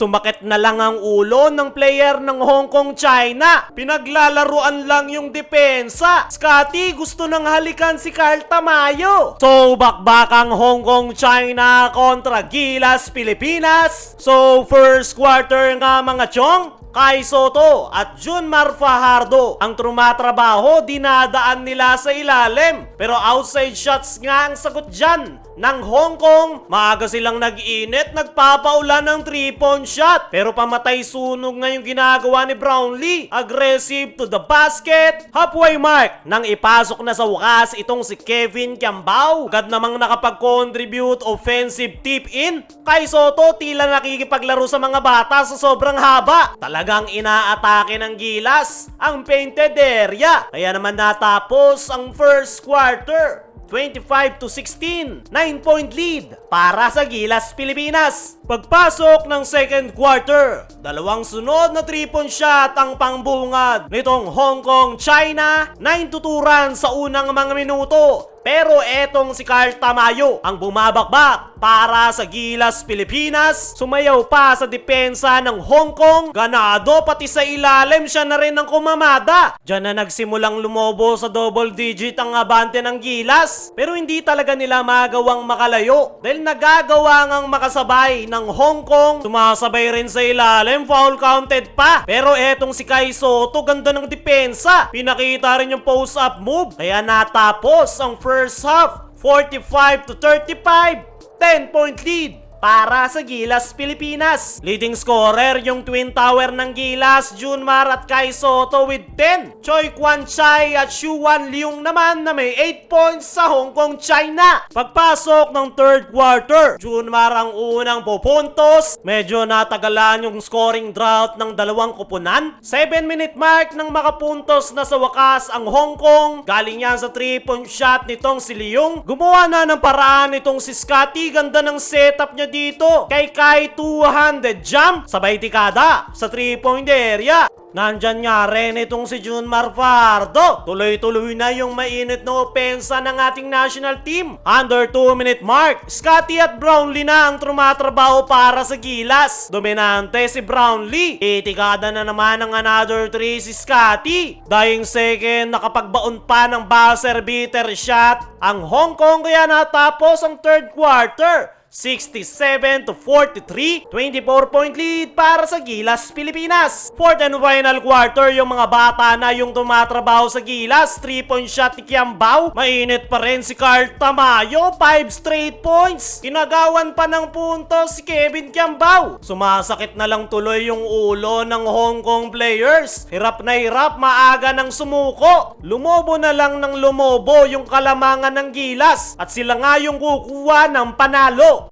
Sumakit na lang ang ulo ng player ng Hong Kong China. Pinaglalaruan lang yung depensa. Scotty gusto nang halikan si Carl Tamayo. So bakbakang Hong Kong China kontra Gilas Pilipinas. So first quarter nga mga chong, Kai Sotto at Junmar Fajardo ang trumatrabaho, dinadaan nila sa ilalim. Pero outside shots nga ang sagot dyan ng Hong Kong. Maaga silang nag-init, nagpapaulan ng 3-point shot. Pero pamatay sunog nga yung ginagawa ni Brownlee. Aggressive to the basket. Halfway mark nang ipasok na sa wakas itong si Kevin Kiambao. Agad namang nakapag-contribute offensive tip in. Kai Sotto tila nakikipaglaro sa mga bata sa sobrang haba. Talagang inaatake ng Gilas ang painted area. Kaya naman natapos ang first quarter 25-16, 9-point lead para sa Gilas Pilipinas. Pagpasok ng second quarter, dalawang sunod na 3-point shot ang pangbungad nitong Hong Kong China. 9-2 runs sa unang mga minuto. Pero etong si Carl Tamayo ang bumabakbak para sa Gilas Pilipinas. Sumayaw pa sa depensa ng Hong Kong. Ganado pati sa ilalim siya na rin ang kumamada. Diyan na nagsimulang lumobo sa double digit ang abante ng Gilas. Pero hindi talaga nila magawang makalayo dahil nagagawa ngang makasabay ng Hong Kong. Sumasabay rin sa ilalim, foul counted pa. Pero etong si Kai Sotto, ganda ng depensa. Pinakita rin yung post-up move. Kaya natapos ang first half 45-35, 10-point lead para sa Gilas Pilipinas. Leading scorer yung Twin Tower ng Gilas, Junmar at Kai Sotto with 10. Choi Kwan Chai at Xu Wan Leung naman na may 8 points sa Hong Kong China. Pagpasok ng third quarter, Junmar ang unang pupuntos. Medyo natagalan yung scoring drought ng dalawang kupunan. 7-minute mark nang makapuntos na sa wakas ang Hong Kong. Galing yan sa 3-point shot nitong si Leung. Gumawa na ng paraan nitong si Scotty. Ganda ng setup niya dito kay Kai, 200 jump sabay tikada sa 3-point area. Nandyan nga rin itong si Junmar Fajardo. Tuloy-tuloy na yung mainit na opensa ng ating national team. Under 2-minute mark, Scotty at Brownlee na ang trumatrabaho para sa Gilas. Dominante si Brownlee. Itikada na naman ng another 3 si Scotty. Dying second, nakapagbaon pa ng buzzer beater shot ang Hong Kong, kaya natapos ang third quarter 67-43, 24-point lead para sa Gilas Pilipinas. Fourth and final quarter, yung mga bata na yung tumatrabaho sa Gilas. 3-point shot ni Kiambao. Mainit pa rin si Carl Tamayo, 5 straight points. Kinagawan pa ng puntos si Kevin Kiambao. Sumasakit na lang tuloy yung ulo ng Hong Kong players. Hirap na hirap, maaga nang sumuko. Lumobo na lang ng lumobo yung kalamangan ng Gilas at sila nga yung kukuha ng panalo.